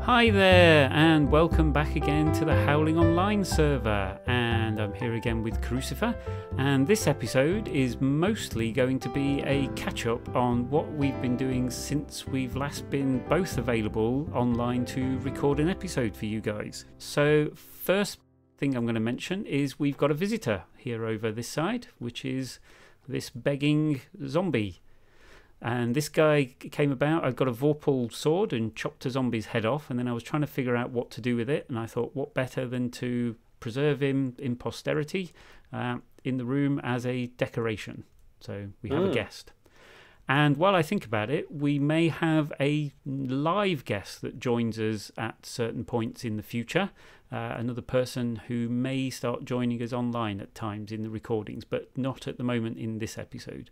Hi there, and welcome back again to the Howling Online server. And I'm here again with Karucifer, and this episode is mostly going to be a catch-up on what we've been doing since we've last been both available online to record an episode for you guys. So first thing I'm going to mention is we've got a visitor here over this side, which is this begging zombie. And this guy came about, I got a Vorpal sword and chopped a zombie's head off, and then I was trying to figure out what to do with it, and I thought, what better than to preserve him in posterity in the room as a decoration. So we have a guest. And while I think about it, we may have a live guest that joins us at certain points in the future. Another person who may start joining us online at times in the recordings, but not at the moment in this episode.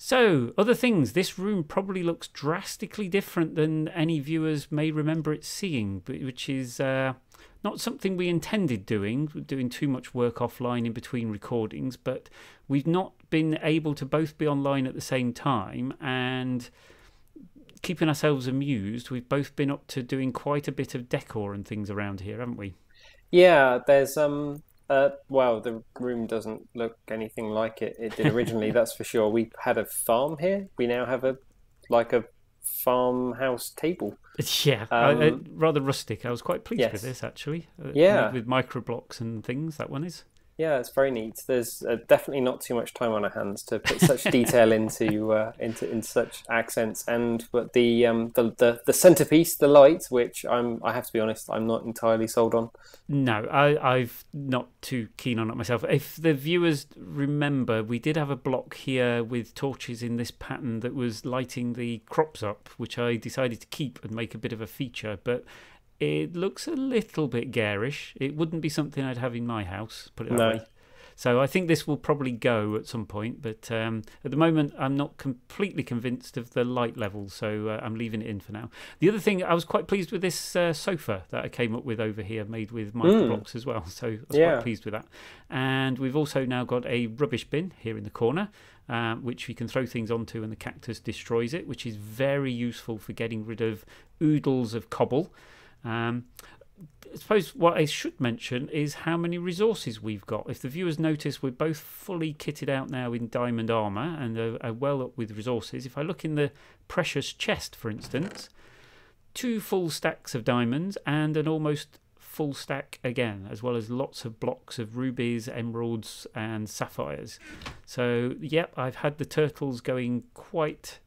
So, other things. This room probably looks drastically different than any viewers may remember it seeing, which is not something we intended doing too much work offline in between recordings, but we've not been able to both be online at the same time and keeping ourselves amused. We've both been up to doing quite a bit of decor and things around here, haven't we? Yeah, there's well, the room doesn't look anything like it did originally, that's for sure. We had a farm here. We now have a farmhouse table. Yeah, rather rustic. I was quite pleased with this, actually. Yeah. With micro blocks and things, that one is. Yeah, it's very neat. There's definitely not too much time on our hands to put such detail into such accents. But the centerpiece, the light, which I have to be honest, I'm not entirely sold on. No, I've not too keen on it myself. If the viewers remember, we did have a block here with torches in this pattern that was lighting the crops up, which I decided to keep and make a bit of a feature, but it looks a little bit garish. It wouldn't be something I'd have in my house, put it that way. So I think this will probably go at some point, but at the moment I'm not completely convinced of the light level, so I'm leaving it in for now. The other thing, I was quite pleased with this sofa that I came up with over here, made with micro blocks as well, so I was quite pleased with that. And we've also now got a rubbish bin here in the corner, which you can throw things onto and the cactus destroys it, which is very useful for getting rid of oodles of cobble. I suppose what I should mention is how many resources we've got. If the viewers notice, we're both fully kitted out now in diamond armour and are well up with resources. If I look in the precious chest, for instance, 2 full stacks of diamonds and an almost full stack again, as well as lots of blocks of rubies, emeralds and sapphires. So, yep, I've had the turtles going quite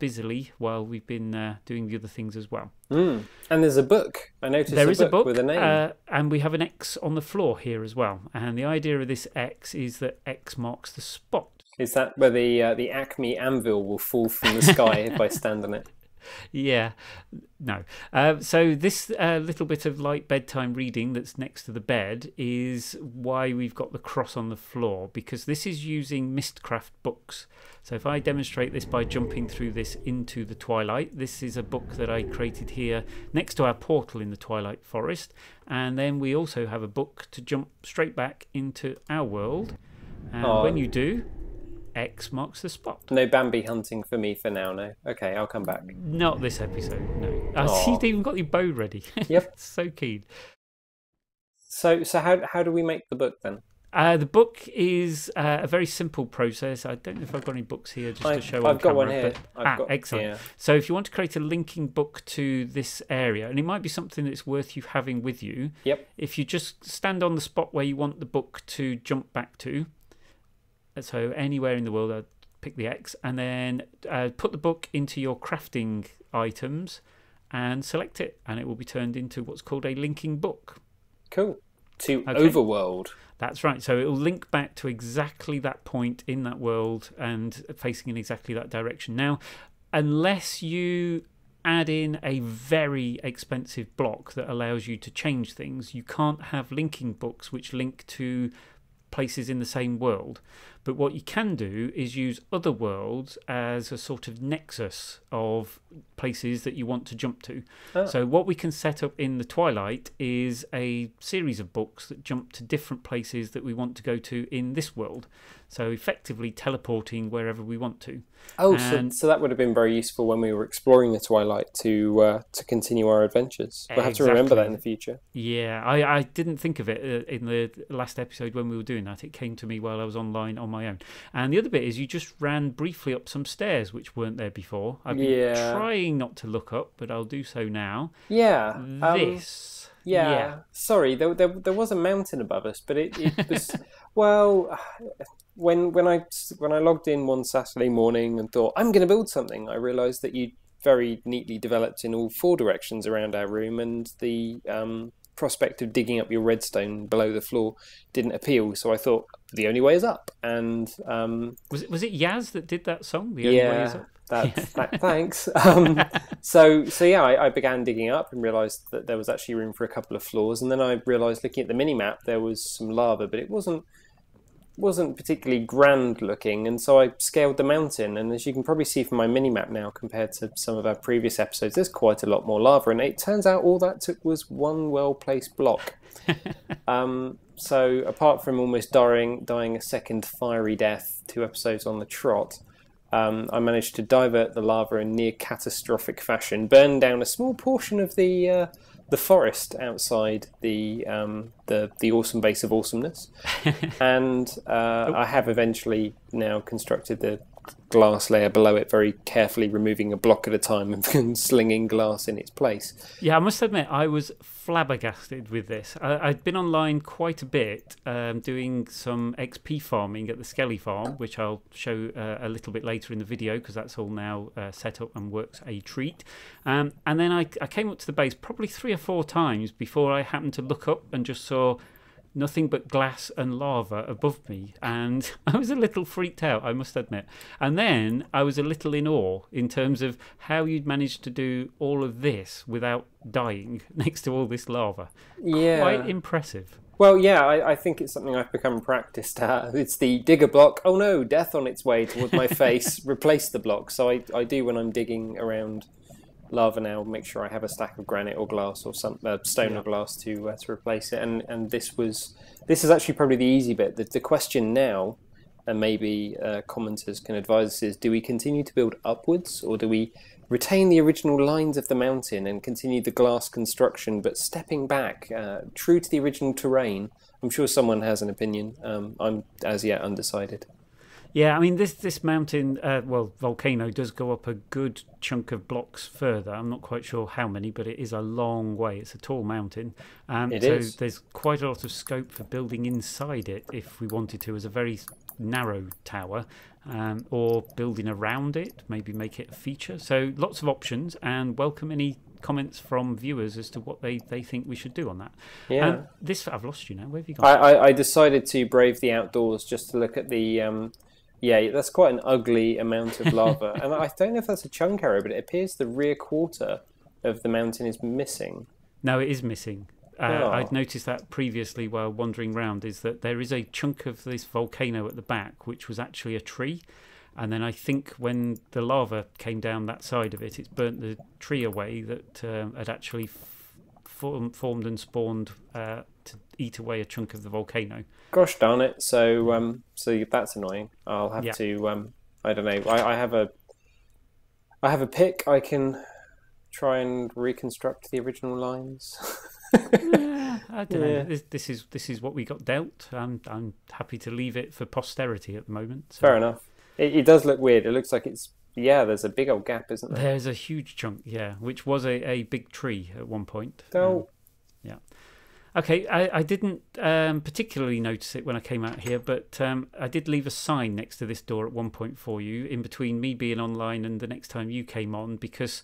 busily while we've been doing the other things as well. And there's a book. I noticed there is a book with a name. And we have an X on the floor here as well. And the idea of this X is that X marks the spot. Is that where the Acme anvil will fall from the sky if I stand on it? Yeah, no. So this little bit of light bedtime reading that's next to the bed is why we've got the cross on the floor, because this is using Mistcraft books. So if I demonstrate this by jumping through this into the Twilight, this is a book that I created here next to our portal in the Twilight Forest. And then we also have a book to jump straight back into our world. And when you do, X marks the spot. No Bambi hunting for me for now, no. Okay, I'll come back. Not this episode, no. I see you've even got your bow ready. Yep. So keen. So how do we make the book then? The book is a very simple process. I don't know if I've got any books here just to show on camera. I've got one here. Excellent. Yeah. So if you want to create a linking book to this area, and it might be something that's worth you having with you, if you just stand on the spot where you want the book to jump back to, so anywhere in the world, I'd pick the X, and then put the book into your crafting items and select it, and it will be turned into what's called a linking book. Cool. To Overworld. That's right. So it will link back to exactly that point in that world and facing in exactly that direction. Now, unless you add in a very expensive block that allows you to change things, you can't have linking books which link to places in the same world. But what you can do is use other worlds as a sort of nexus of places that you want to jump to. Oh. So what we can set up in the Twilight is a series of books that jump to different places that we want to go to in this world. So effectively teleporting wherever we want to. Oh, And so that would have been very useful when we were exploring the Twilight to continue our adventures. We'll have to remember that in the future. Yeah, I didn't think of it in the last episode when we were doing that. It came to me while I was online on my own. And the other bit is you just ran briefly up some stairs which weren't there before. I've been trying not to look up, but I'll do so now. Yeah. This. Yeah. Sorry, there was a mountain above us, but it was well. When I logged in one Saturday morning and thought I'm going to build something, I realised that you very neatly developed in all 4 directions around our room, and the prospect of digging up your redstone below the floor didn't appeal. So I thought the only way is up. And was it Yaz that did that song? The Only Way Is Up. Thanks. So yeah, I began digging up and realised that there was actually room for a couple of floors, and then I realised looking at the mini map there was some lava, but it wasn't particularly grand looking, and so I scaled the mountain, and as you can probably see from my mini-map now compared to some of our previous episodes, there's quite a lot more lava, and it turns out all that took was one well-placed block. So apart from almost dying a second fiery death 2 episodes on the trot, I managed to divert the lava in near catastrophic fashion, burn down a small portion of the forest outside the awesome base of awesomeness, and I have eventually now constructed the glass layer below it very carefully, removing a block at a time and slinging glass in its place. Yeah, I must admit I was flabbergasted with this. I'd been online quite a bit, doing some XP farming at the Skelly farm, which I'll show a little bit later in the video because that's all now set up and works a treat. And then I came up to the base probably 3 or 4 times before I happened to look up and just saw nothing but glass and lava above me, and I was a little freaked out, I must admit. And then I was a little in awe in terms of how you'd managed to do all of this without dying next to all this lava. Yeah. Quite impressive. Well, yeah, I think it's something I've become practiced at. It's the digger block. Oh no, death on its way toward my face. Replace the block. So I do when I'm digging around lava now, make sure I have a stack of granite or glass or some stone or glass to replace it. And this is actually probably the easy bit. The question now, and maybe commenters can advise us, is do we continue to build upwards, or do we retain the original lines of the mountain and continue the glass construction, but stepping back, true to the original terrain? I'm sure someone has an opinion. I'm as yet undecided. Yeah, I mean, this mountain, volcano does go up a good chunk of blocks further. I'm not quite sure how many, but it is a long way. It's a tall mountain. It so is. There's quite a lot of scope for building inside it if we wanted to as a very narrow tower, or building around it, maybe make it a feature. So lots of options, and welcome any comments from viewers as to what they think we should do on that. Yeah. I've lost you now. Where have you gone? I decided to brave the outdoors just to look at the... Yeah, that's quite an ugly amount of lava. And I don't know if that's a chunk error, but it appears the rear quarter of the mountain is missing. No, it is missing. I'd noticed that previously while wandering around, is that there is a chunk of this volcano at the back, which was actually a tree. And then I think when the lava came down that side of it, it's burnt the tree away that had actually formed and spawned to eat away a chunk of the volcano. Gosh darn it! So that's annoying. I'll have to. I don't know. I have a pick. I can try and reconstruct the original lines. I don't know. This is what we got dealt. I'm happy to leave it for posterity at the moment. So. Fair enough. It does look weird. It looks like it's. Yeah, there's a big old gap, isn't there? There's a huge chunk, yeah, which was a big tree at one point. Oh. Yeah. Okay, I didn't particularly notice it when I came out here, but I did leave a sign next to this door at one point for you, in between me being online and the next time you came on, because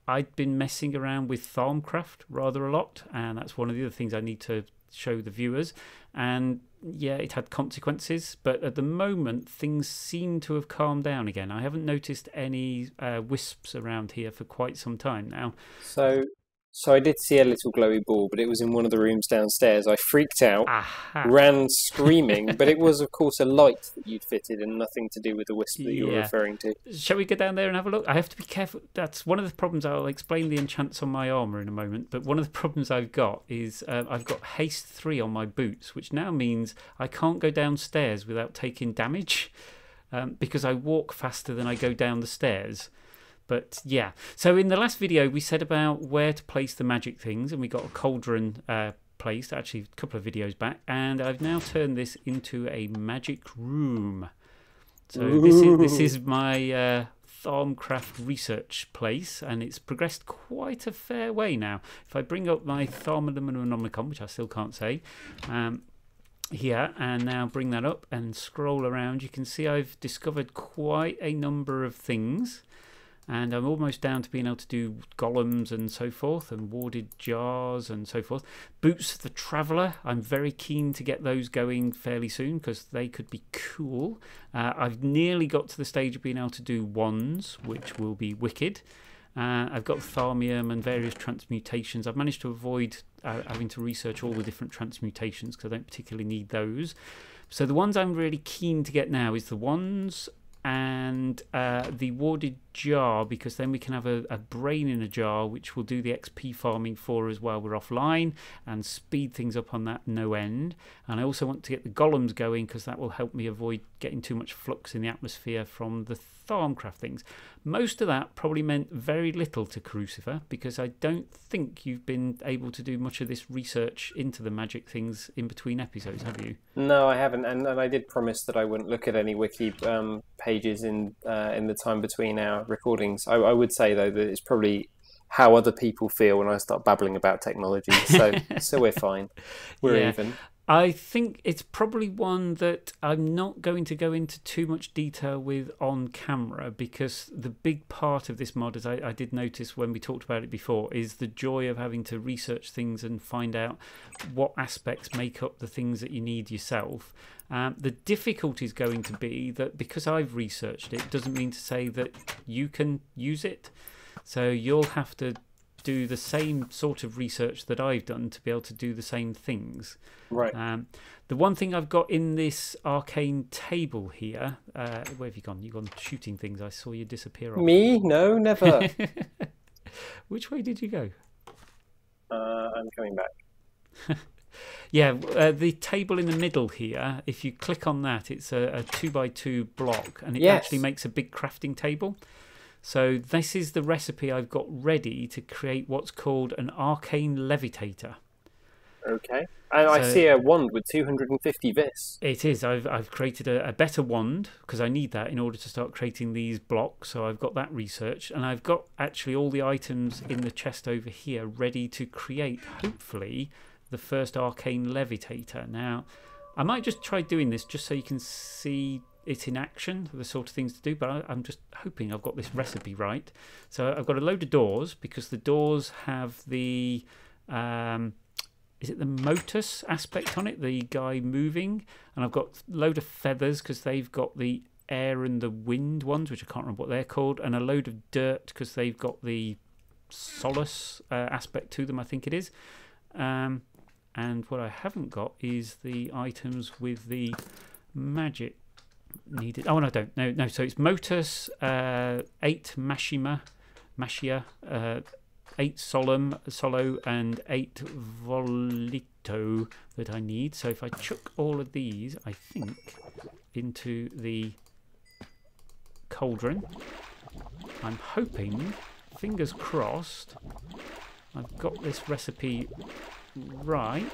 I'd been messing around with Tharmcraft rather a lot, and that's one of the other things I need to show the viewers. And yeah, it had consequences, but at the moment things seem to have calmed down again. I haven't noticed any wisps around here for quite some time now. So So I did see a little glowy ball, but it was in one of the rooms downstairs. I freaked out, Aha. ran screaming, but it was, of course, a light that you'd fitted and nothing to do with the wisp that you were referring to. Shall we go down there and have a look? I have to be careful. That's one of the problems. I'll explain the enchants on my armour in a moment, but one of the problems I've got is I've got haste 3 on my boots, which now means I can't go downstairs without taking damage because I walk faster than I go down the stairs. But yeah, so in the last video we said about where to place the magic things, and we got a cauldron placed actually a couple of videos back, and I've now turned this into a magic room. So this is my Tharmcraft research place, and it's progressed quite a fair way now. If I bring up my Tharmanonomicon, which I still can't say, here, and now bring that up and scroll around, you can see I've discovered quite a number of things. And I'm almost down to being able to do golems and so forth, and warded jars and so forth. Boots of the Traveller, I'm very keen to get those going fairly soon because they could be cool. I've nearly got to the stage of being able to do wands, which will be wicked. I've got Tharmium and various transmutations. I've managed to avoid having to research all the different transmutations because I don't particularly need those. So the ones I'm really keen to get now is the wands and the warded jar, because then we can have a brain in a jar which will do the XP farming for us while we're offline and speed things up on that no end. And I also want to get the golems going because that will help me avoid getting too much flux in the atmosphere from the Tharmcraft things. Most of that probably meant very little to Karucifer because I don't think you've been able to do much of this research into the magic things in between episodes, have you? No, I haven't, and I did promise that I wouldn't look at any wiki pages in the time between our recordings. I would say though that it's probably how other people feel when I start babbling about technology. So we're fine. We're even. I think it's probably one that I'm not going to go into too much detail with on camera because the big part of this mod, as I did notice when we talked about it before, is the joy of having to research things and find out what aspects make up the things that you need yourself. The difficulty is going to be that because I've researched it doesn't mean to say that you can use it. So you'll have to do the same sort of research that I've done to be able to do the same things. Right. The one thing I've got in this arcane table here, where have you gone? You've gone shooting things. I saw you disappear off. Me? No, never. Which way did you go? I'm coming back. Yeah, the table in the middle here, if you click on that, it's a 2x2 block, and it actually makes a big crafting table. So this is the recipe I've got ready to create what's called an arcane levitator. Okay. And I see a wand with 250 vis. It is. I've created a better wand because I need that in order to start creating these blocks. So I've got that research, and I've got actually all the items in the chest over here ready to create, hopefully, the first arcane levitator. Now, I might just try doing this just so you can see it in action, the sort of things to do, but I'm just hoping I've got this recipe right. So I've got a load of doors because the doors have the is it the motus aspect on it, the guy moving, and I've got a load of feathers because they've got the air and the wind ones, which I can't remember what they're called, and a load of dirt because they've got the solace aspect to them, I think it is. And what I haven't got is the items with the magic needed. Oh, no, I don't. No. So it's motus, 8 mashia, 8 solo, and 8 volito that I need. So if I chuck all of these, I think, into the cauldron, I'm hoping, fingers crossed, I've got this recipe right.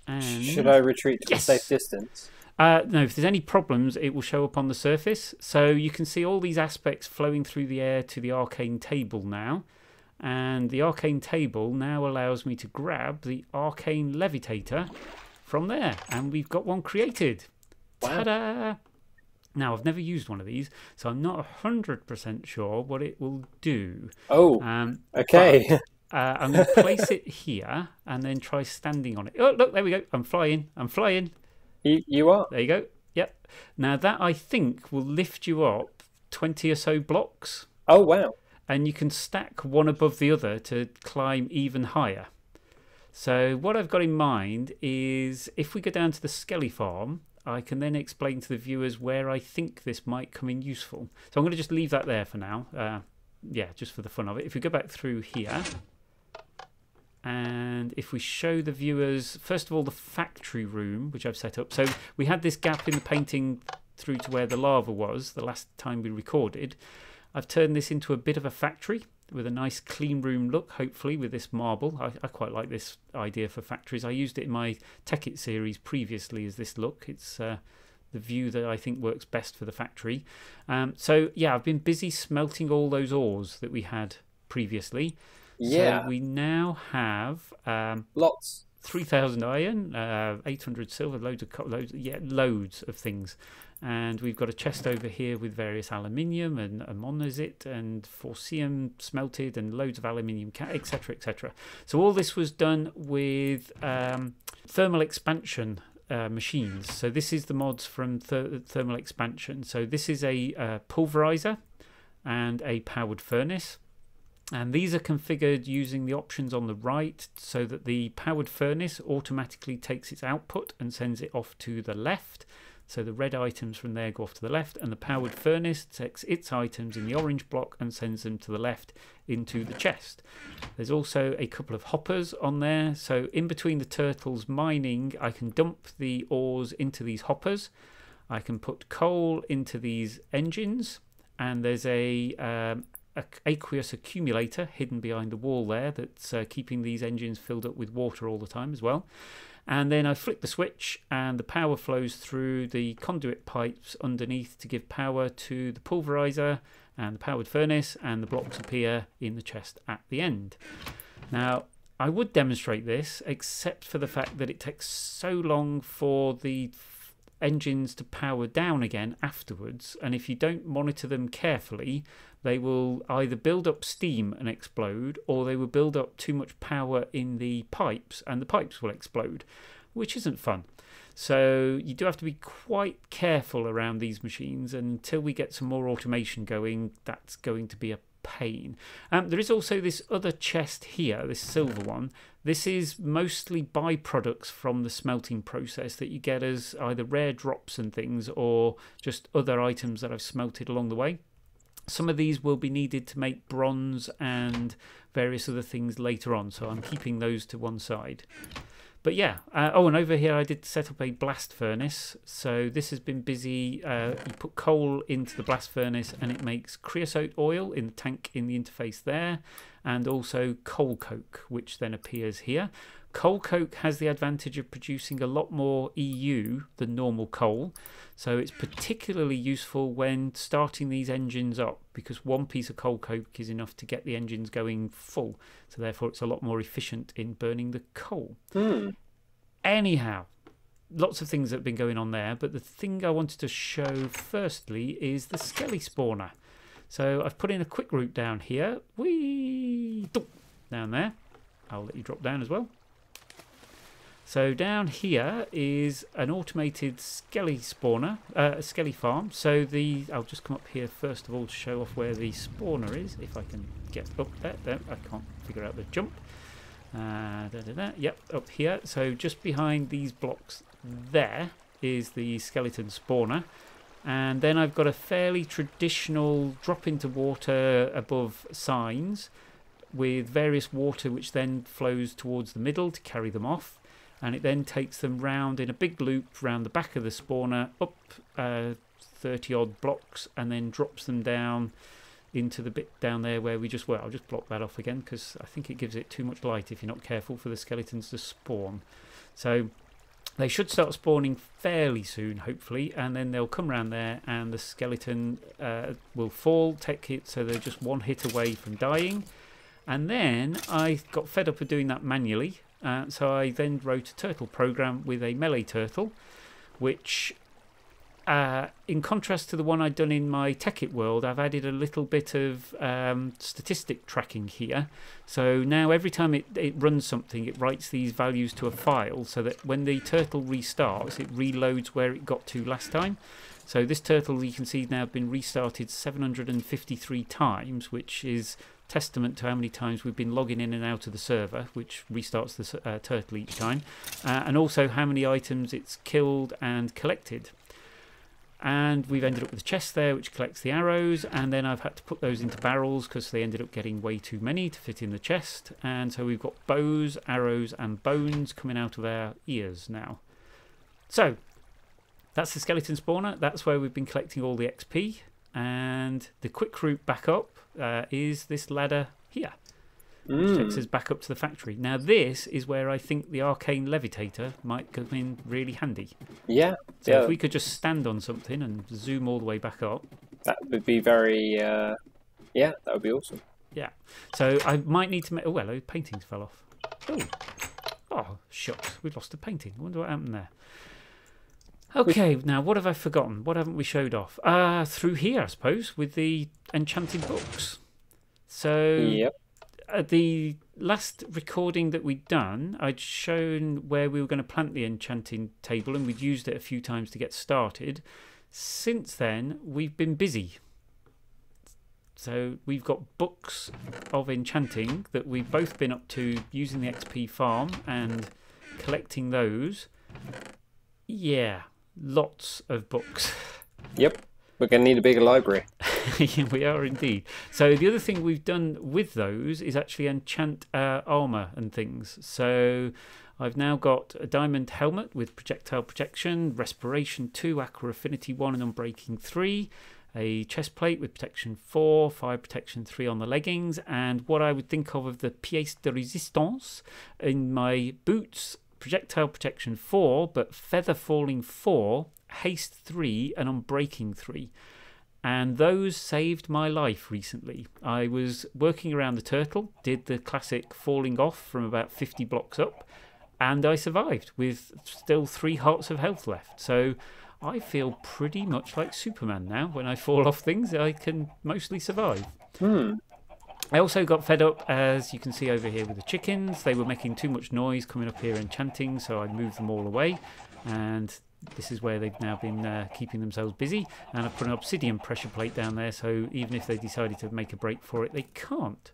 And should I retreat to a safe distance? No, if there's any problems, it will show up on the surface. So you can see all these aspects flowing through the air to the arcane table now. And the arcane table now allows me to grab the arcane levitator from there. And we've got one created. Wow. Ta-da! Now, I've never used one of these, so I'm not 100% sure what it will do. Oh, okay. I'm going to place it here and then try standing on it. Oh, look, there we go. I'm flying. You are? There you go. Yep. Now that I think will lift you up 20 or so blocks. Oh, wow. and you can stack one above the other to climb even higher. So what I've got in mind is if we go down to the Skelly farm, I can then explain to the viewers where I think this might come in useful. So I'm going to just leave that there for now. Yeah, just for the fun of it. If we go back through here, and if we show the viewers, first of all, the factory room, which I've set up. So we had this gap in the painting through to where the lava was the last time we recorded. I've turned this into a bit of a factory with a nice clean room look, hopefully, with this marble. I quite like this idea for factories. I used it in my Tech It series previously as this look. It's the view that I think works best for the factory. So, yeah, I've been busy smelting all those ores that we had previously. Yeah. So we now have lots. 3,000 iron, 800 silver, loads of things. And we've got a chest over here with various aluminium and monazite and forcium smelted and loads of aluminium, etc., etc. So all this was done with thermal expansion machines. So this is the mods from thermal expansion. So this is a pulverizer and a powered furnace. And these are configured using the options on the right so that the powered furnace automatically takes its output and sends it off to the left. So the red items from there go off to the left, and the powered furnace takes its items in the orange block and sends them to the left into the chest. There's also a couple of hoppers on there. So in between the turtles mining, I can dump the ores into these hoppers. I can put coal into these engines, and there's a aqueous accumulator hidden behind the wall there that's keeping these engines filled up with water all the time as well. And then I flick the switch and the power flows through the conduit pipes underneath to give power to the pulverizer and the powered furnace, and the blocks appear in the chest at the end. Now, I would demonstrate this, except for the fact that it takes so long for the engines to power down again afterwards, and if you don't monitor them carefully, they will either build up steam and explode, or they will build up too much power in the pipes and the pipes will explode, which isn't fun. So you do have to be quite careful around these machines, and until we get some more automation going, that's going to be a pain. There is also this other chest here, this silver one. This is mostly byproducts from the smelting process that you get as either rare drops and things, or just other items that I've smelted along the way. Some of these will be needed to make bronze and various other things later on, so I'm keeping those to one side. But yeah, oh, and over here I did set up a blast furnace. So this has been busy. You put coal into the blast furnace and it makes creosote oil in the tank in the interface there, and also coal coke, which then appears here. Coal coke has the advantage of producing a lot more EU than normal coal, so it's particularly useful when starting these engines up, because one piece of coal coke is enough to get the engines going full, so therefore it's a lot more efficient in burning the coal. Anyhow, lots of things that have been going on there, but the thing I wanted to show firstly is the Skelly spawner. So I've put in a quick route down here, down there. I'll let you drop down as well. So down here is an automated Skelly spawner, Skelly farm. So I'll just come up here first of all to show off where the spawner is, if I can get up there. I can't figure out the jump. Yep, up here. So just behind these blocks there is the skeleton spawner. And then I've got a fairly traditional drop into water above signs with various water which then flows towards the middle to carry them off. And it then takes them round in a big loop round the back of the spawner, up 30 odd blocks, and then drops them down into the bit down there where we just were. I'll just block that off again because I think it gives it too much light if you're not careful for the skeletons to spawn. So they should start spawning fairly soon, hopefully, and then they'll come around there and the skeleton will fall, take it, so they're just one hit away from dying. And then I got fed up of doing that manually. So I then wrote a turtle program with a melee turtle, which in contrast to the one I'd done in my TechIt world, I've added a little bit of statistic tracking here. So now every time it runs something, it writes these values to a file so that when the turtle restarts, it reloads where it got to last time. So this turtle, you can see now, been restarted 753 times, which is testament to how many times we've been logging in and out of the server, which restarts the turtle each time, and also how many items it's killed and collected. And we've ended up with a chest there which collects the arrows, and then I've had to put those into barrels because they ended up getting way too many to fit in the chest. And so we've got bows, arrows and bones coming out of our ears now. So that's the skeleton spawner. That's where we've been collecting all the XP. And the quick route back up is this ladder here, which takes us back up to the factory. Now this is where I think the arcane levitator might come in really handy. Yeah. So if we could just stand on something and zoom all the way back up. That would be very, yeah, that would be awesome. Yeah. So I might need to make, oh, hello, paintings fell off. Oh, shucks, we've lost a painting. I wonder what happened there. Okay, now what have I forgotten? What haven't we showed off? Through here, I suppose, with the enchanted books. So yep. The last recording that we'd done, I'd shown where we were going to plant the enchanting table, and we'd used it a few times to get started. Since then, we've been busy. So we've got books of enchanting that we've both been up to using the XP farm and collecting those. Yeah, lots of books. Yep, we're going to need a bigger library. Yeah, we are indeed. So the other thing we've done with those is actually enchant armour and things. So I've now got a diamond helmet with projectile protection, respiration 2, aqua affinity 1 and unbreaking 3, a chest plate with protection 4, fire protection 3 on the leggings, and what I would think of the pièce de résistance in my boots, projectile protection 4, but feather falling 4, haste 3 and unbreaking 3. And those saved my life recently. I was working around the turtle, did the classic falling off from about 50 blocks up, and I survived with still 3 hearts of health left. So I feel pretty much like Superman now. When I fall off things, I can mostly survive. I also got fed up, as you can see over here, with the chickens. They were making too much noise coming up here enchanting, so I moved them all away. And this is where they've now been keeping themselves busy. And I've put an obsidian pressure plate down there, so even if they decided to make a break for it, they can't.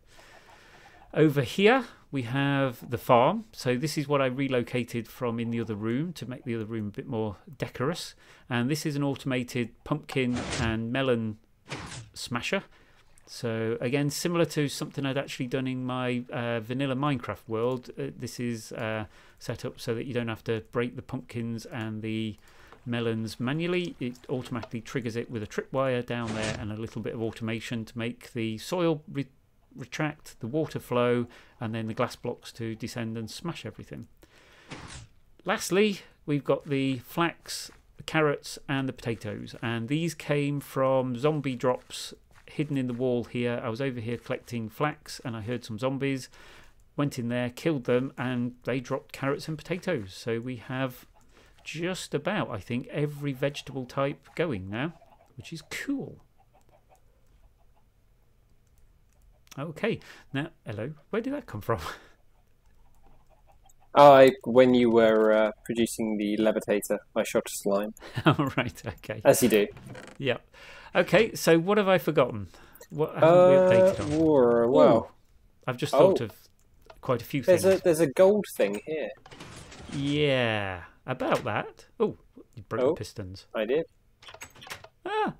Over here, we have the farm. So this is what I relocated from in the other room to make the other room a bit more decorous. And this is an automated pumpkin and melon smasher. So again, similar to something I'd actually done in my vanilla Minecraft world, this is set up so that you don't have to break the pumpkins and the melons manually. It automatically triggers it with a tripwire down there and a little bit of automation to make the soil retract, the water flow, and then the glass blocks to descend and smash everything. Lastly, we've got the flax, the carrots, and the potatoes, and these came from zombie drops hidden in the wall here. I was over here collecting flax and I heard some zombies, went in there, killed them, and they dropped carrots and potatoes. So we have just about, I think, every vegetable type going now, which is cool. Okay, now, hello, where did that come from? When you were producing the levitator, I shot a slime. Oh, right, okay. As you do. Yep. Okay, so what have I forgotten? What haven't we updated on? Wow. I've just thought of quite a few things. There's a gold thing here. Yeah, about that. Oh, you broke the pistons. I did. Ah.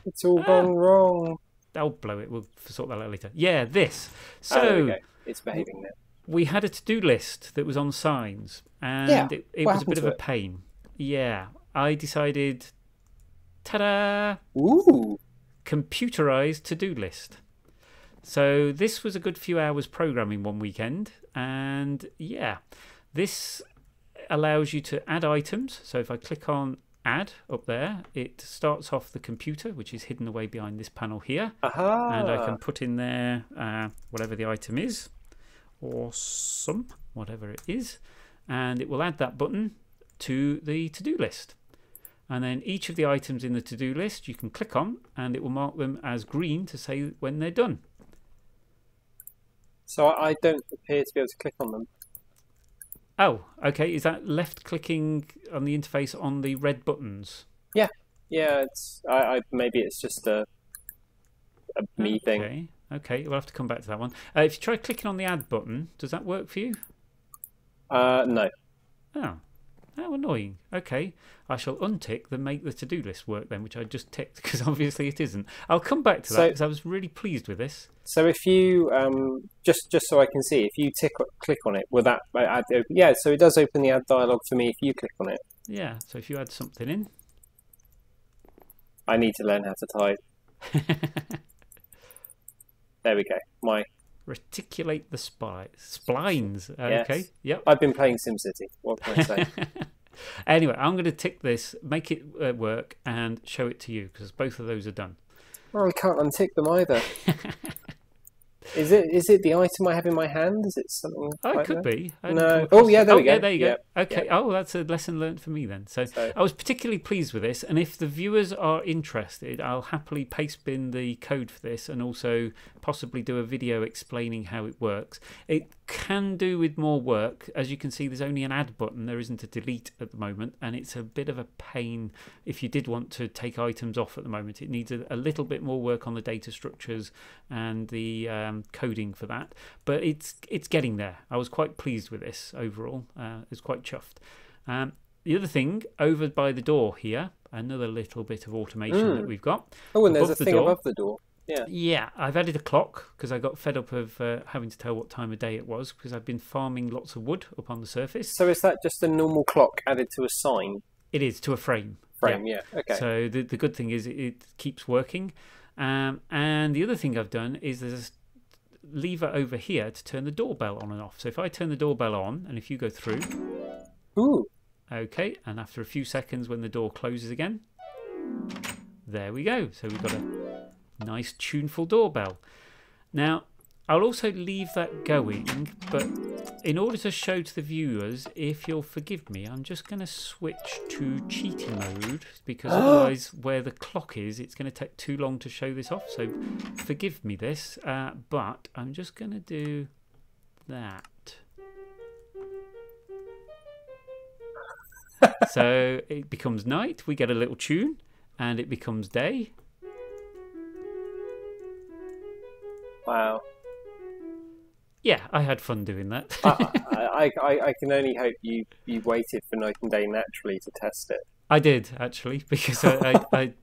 It's all gone wrong. I'll blow it. We'll sort that out later. Yeah, this. So there we go. It's behaving now. We had a to-do list that was on signs, and it was a bit of a pain. Yeah, I decided, ta-da! Ooh! Computerized to-do list. So this was a good few hours programming one weekend, and yeah, this allows you to add items. So if I click on add up there, it starts off the computer, which is hidden away behind this panel here. Aha. And I can put in there whatever the item is, or whatever it is, and it will add that button to the to-do list. And then each of the items in the to-do list you can click on, and it will mark them as green to say when they're done. So I don't appear to be able to click on them. Oh, okay. Is that left-clicking on the interface on the red buttons? Yeah. It's maybe it's just a me thing. Okay. We'll have to come back to that one. If you try clicking on the add button, does that work for you? No. Oh, how annoying. Okay, I shall untick the make the to-do list work then, which I just ticked because obviously it isn't. I'll come back to that because I was really pleased with this. So if you just so I can see, if you click on it, will that add? Yeah, so it does open the add dialog for me if you click on it. Yeah. So if you add something in, I need to learn how to type. There we go. Reticulate the splines. Okay. Yes. Yep. I've been playing SimCity. What can I say? Anyway, I'm going to tick this, make it work, and show it to you because both of those are done. Well, I can't untick them either. Is it the item I have in my hand? Is it something? Oh, it could be. No. Oh, yeah, there we go. Yeah, there you go. Yep. Okay. Yep. Oh, that's a lesson learned for me then. So I was particularly pleased with this. And if the viewers are interested, I'll happily paste bin the code for this and also possibly do a video explaining how it works. It can do with more work. As you can see, there's only an add button. There isn't a delete at the moment. And it's a bit of a pain if you did want to take items off at the moment. It needs a little bit more work on the data structures and the coding for that, but it's getting there. I was quite pleased with this overall. It's quite chuffed. The other thing over by the door here, another little bit of automation that we've got. Oh, and there's a thing above the door. Yeah, I've added a clock because I got fed up of having to tell what time of day it was because I've been farming lots of wood up on the surface. So is that just a normal clock added to a sign? It is, to a frame. Yeah. Okay. So the good thing is it keeps working. And the other thing I've done is there's a lever over here to turn the doorbell on and off. So if I turn the doorbell on and if you go through. Ooh. Okay, and after a few seconds when the door closes again, there we go. So we've got a nice tuneful doorbell. Now, I'll also leave that going, but in order to show to the viewers, if you'll forgive me, I'm just going to switch to cheating mode because otherwise where the clock is, it's going to take too long to show this off. So forgive me this, but I'm just going to do that. So it becomes night, we get a little tune, and it becomes day. Wow. Yeah, I had fun doing that. I can only hope you waited for night and day naturally to test it. I did, actually, because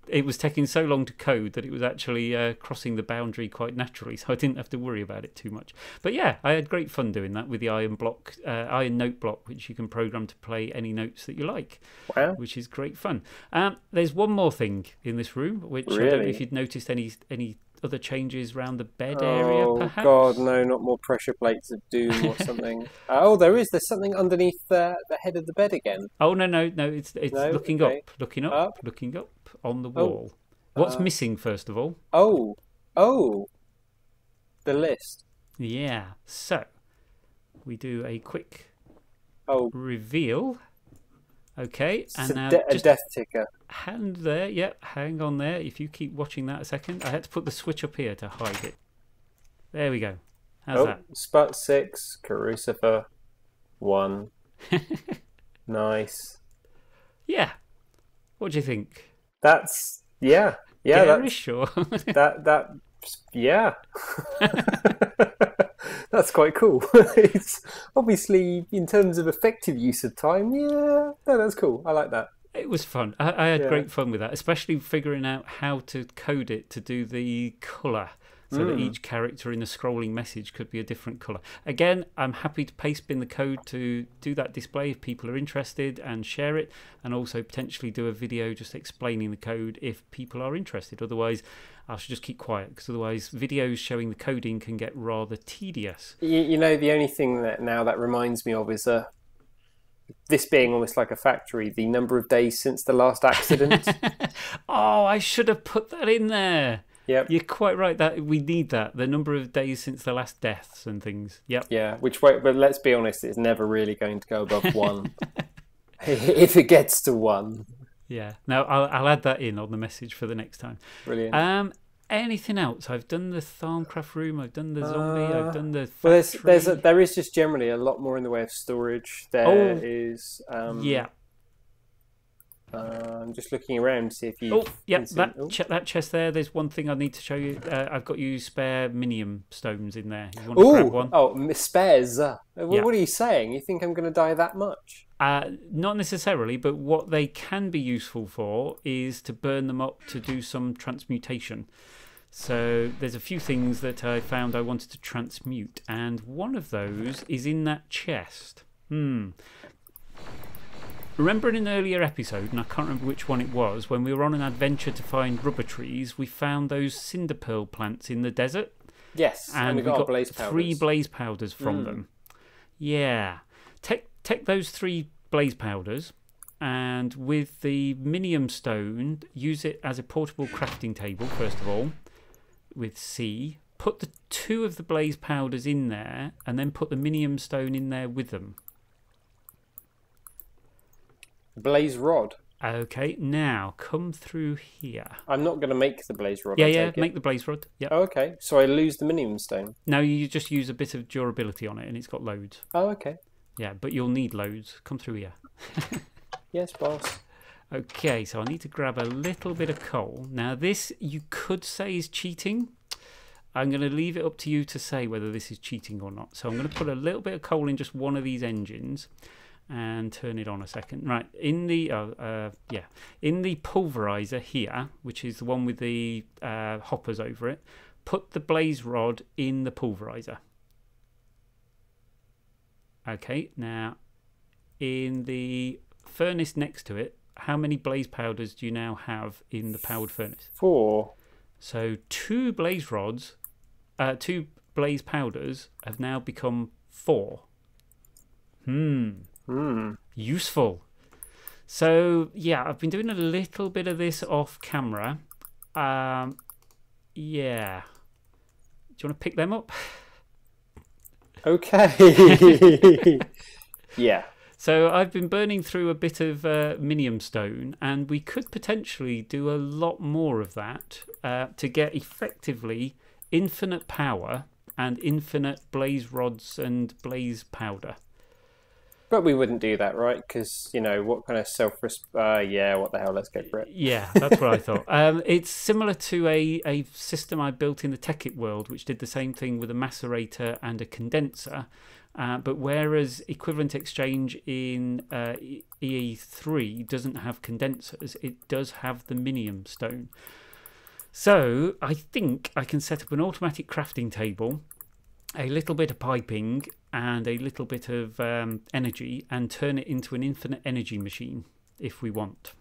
it was taking so long to code that it was actually crossing the boundary quite naturally, so I didn't have to worry about it too much. But yeah, I had great fun doing that with the iron note block, which you can program to play any notes that you like, wow. Which is great fun. There's one more thing in this room, which really? I don't know if you'd noticed any other changes around the bed area, perhaps? Oh, God, no, not more pressure plates of doom or something. Oh, there's something underneath the head of the bed again. Oh, no, it's looking okay. looking up on the wall. What's missing, first of all? Oh, the list. Yeah, so we do a quick reveal. Okay, and now a death ticker. Hand there, yep, hang on there. If you keep watching that a second, I had to put the switch up here to hide it. There we go. How's that? Spot 6, Karucifer 1. Nice. Yeah. What do you think? That's yeah. That's sure. Yeah. That's quite cool. It's obviously in terms of effective use of time. Yeah, no, that's cool. I like that. It was fun. I had great fun with that, especially figuring out how to code it to do the colour so that each character in the scrolling message could be a different colour. Again, I'm happy to paste bin the code to do that display if people are interested and share it, and also potentially do a video just explaining the code if people are interested. Otherwise, I should just keep quiet because otherwise videos showing the coding can get rather tedious. You know, the only thing that reminds me of is this being almost like a factory, the number of days since the last accident. Oh, I should have put that in there. Yep. You're quite right that we need that. The number of days since the last deaths and things. Yep. Yeah, but let's be honest, it's never really going to go above 1. If it gets to 1. Yeah. No, I'll add that in on the message for the next time. Brilliant. Anything else? I've done the Tharmcraft room. I've done the zombie. I've done the Well, factory. there is just generally a lot more in the way of storage. There is. Yeah. I'm just looking around to see if you. That chest there. There's one thing I need to show you. I've got you spare minium stones in there. You want to grab one? Oh, spares. What are you saying? You think I'm going to die that much? Not necessarily, but what they can be useful for is to burn them up to do some transmutation. So there's a few things that I found I wanted to transmute, and one of those is in that chest. Remember in an earlier episode, and I can't remember which one it was, when we were on an adventure to find rubber trees, we found those cinder pearl plants in the desert? Yes, and we got blaze 3 blaze powders from them. Yeah. Take those 3 blaze powders, and with the minium stone, use it as a portable crafting table, first of all, with C. Put the 2 of the blaze powders in there, and then put the minium stone in there with them. Blaze rod. Okay, now come through here. I'm not going to make the blaze rod. Make the blaze rod. Yeah. Oh, okay. So I lose the minium stone. No, you just use a bit of durability on it, and it's got loads. Oh, okay. Yeah, but you'll need loads. Come through here. Yes, boss. Okay, so I need to grab a little bit of coal. Now, this you could say is cheating. I'm going to leave it up to you to say whether this is cheating or not. So I'm going to put a little bit of coal in just one of these engines and turn it on a second. Right, in the in the pulverizer here, which is the one with the hoppers over it, put the blaze rod in the pulverizer. Okay, now in the furnace next to it, how many blaze powders do you now have in the powered furnace? 4. So 2 blaze rods, 2 blaze powders have now become 4. Useful. So yeah, I've been doing a little bit of this off camera. Yeah. Do you want to pick them up? Okay. Yeah. So I've been burning through a bit of minium stone, and we could potentially do a lot more of that to get effectively infinite power and infinite blaze rods and blaze powder. But we wouldn't do that, right? Because, you know, what kind of yeah, what the hell, let's go for it. Yeah, that's what I thought. It's similar to a system I built in the Tekkit world, which did the same thing with a macerator and a condenser. But whereas equivalent exchange in EE3 doesn't have condensers, it does have the minium stone. So I think I can set up an automatic crafting table, a little bit of piping, and a little bit of energy, and turn it into an infinite energy machine if we want.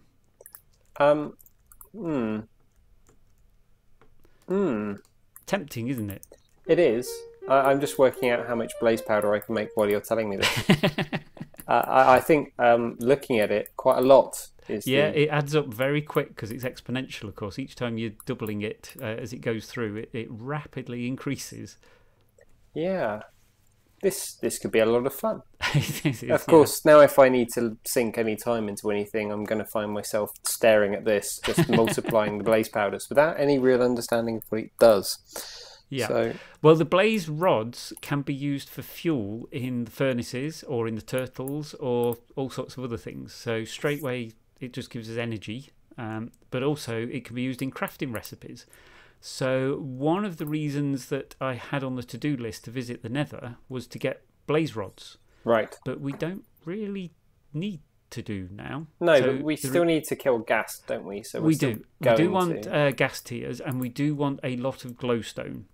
Tempting, isn't it? It is. I'm just working out how much blaze powder I can make while you're telling me this. I think looking at it, quite a lot is. Yeah, it adds up very quick because it's exponential, of course. Each time you're doubling it as it goes through, it rapidly increases. Yeah. This could be a lot of fun. Of course, now if I need to sink any time into anything, I'm going to find myself staring at this, just multiplying the blaze powders without any real understanding of what it does. Yeah. So, well, the blaze rods can be used for fuel in the furnaces or in the turtles or all sorts of other things. So straight away, it just gives us energy, but also it can be used in crafting recipes. So one of the reasons that I had on the to-do list to visit the Nether was to get blaze rods. Right. But we don't really need to do now. No, so but we still need to kill gas, don't we? So we do. We do want gas tiers, and we do want a lot of glowstone.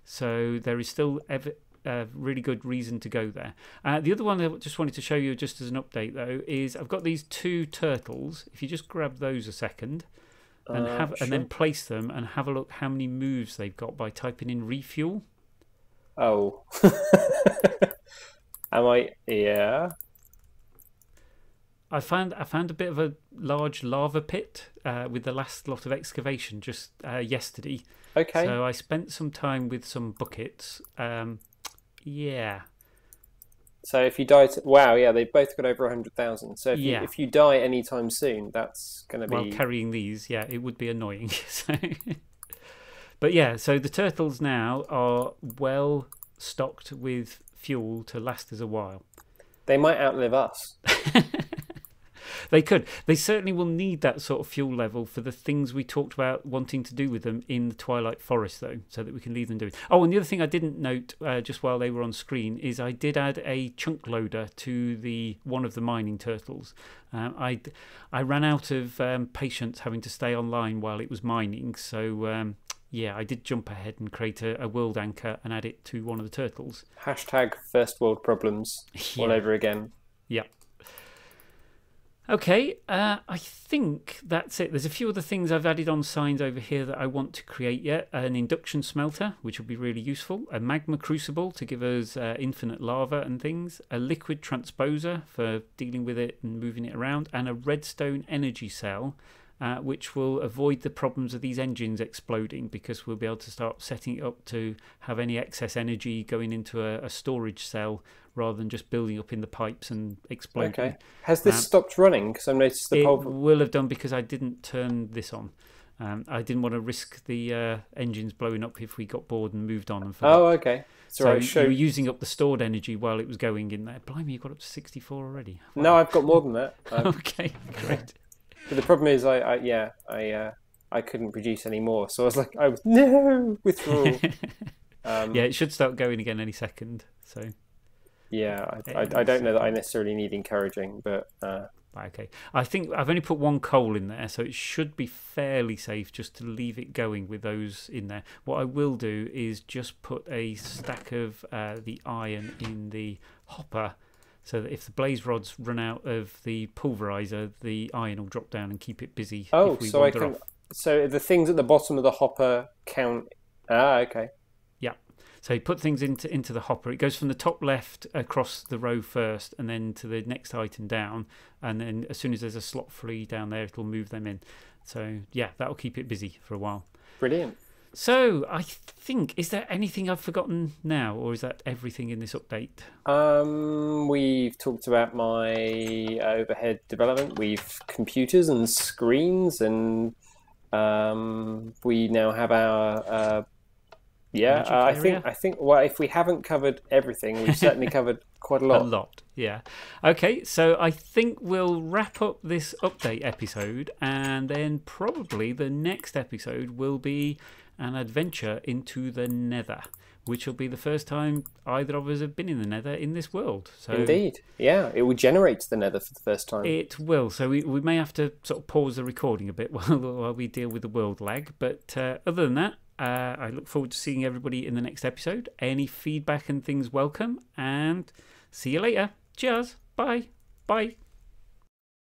So there is still a really good reason to go there. The other one I just wanted to show you just as an update, though, is I've got these 2 turtles. If you just grab those a second and sure. and then place them and have a look how many moves they've got by typing in refuel. Oh. Am I? Yeah. I found a bit of a large lava pit with the last lot of excavation just yesterday. Okay. So I spent some time with some buckets. Yeah. So if you die, wow, yeah, they've both got over 100,000. So Yeah. if you die anytime soon, that's going to While be carrying these, yeah, it would be annoying. So, but yeah, so the turtles now are well stocked with fuel to last us a while. They might outlive us. They could. They certainly will need that sort of fuel level for the things we talked about wanting to do with them in the Twilight Forest, though, so that we can leave them doing. Oh, and the other thing I didn't note just while they were on screen is I did add a chunk loader to one of the mining turtles. I ran out of patience having to stay online while it was mining, so yeah, I did jump ahead and create a world anchor and add it to one of the turtles. Hashtag first world problems all over again. Yeah. Okay, I think that's it. There's a few other things I've added on signs over here that I want to create yet. An induction smelter, which will be really useful. A magma crucible to give us infinite lava and things. A liquid transposer for dealing with it and moving it around. And a redstone energy cell, which will avoid the problems of these engines exploding, because we'll be able to start setting it up to have any excess energy going into a storage cell rather than just building up in the pipes and exploding. Okay. Has this stopped running? Because I've noticed the It will have done, because I didn't turn this on. I didn't want to risk the engines blowing up if we got bored and moved on and forgot. Oh, okay. So you were using up the stored energy while it was going in there. Blimey, you got up to 64 already. Wow. No, I've got more than that. Okay, great. But the problem is, I couldn't produce any more, so I was like, no withdrawal. Yeah, it should start going again any second. So yeah, I don't know that I necessarily need encouraging, but okay. I think I've only put one coal in there, so it should be fairly safe just to leave it going with those in there. What I will do is just put a stack of the iron in the hopper, so that if the blaze rods run out of the pulverizer, the iron will drop down and keep it busy. Oh, if we so wander off. So the things at the bottom of the hopper count. Ah, okay. Yeah. So you put things into the hopper. It goes from the top left across the row first, and then to the next item down. And then as soon as there's a slot free down there, it'll move them in. So yeah, that'll keep it busy for a while. Brilliant. So I think, is there anything I've forgotten now, or is that everything in this update? We've talked about my overhead development. We've computers and screens, and we now have our I think well, if we haven't covered everything, we've certainly covered quite a lot. A lot, yeah. Okay, so I think we'll wrap up this update episode, and then probably the next episode will be an adventure into the Nether, which will be the first time either of us have been in the Nether in this world. So indeed, yeah, it will generate the Nether for the first time. It will, so we may have to sort of pause the recording a bit while we deal with the world lag, but other than that, I look forward to seeing everybody in the next episode. Any feedback and things welcome, and see you later. Cheers. Bye. Bye.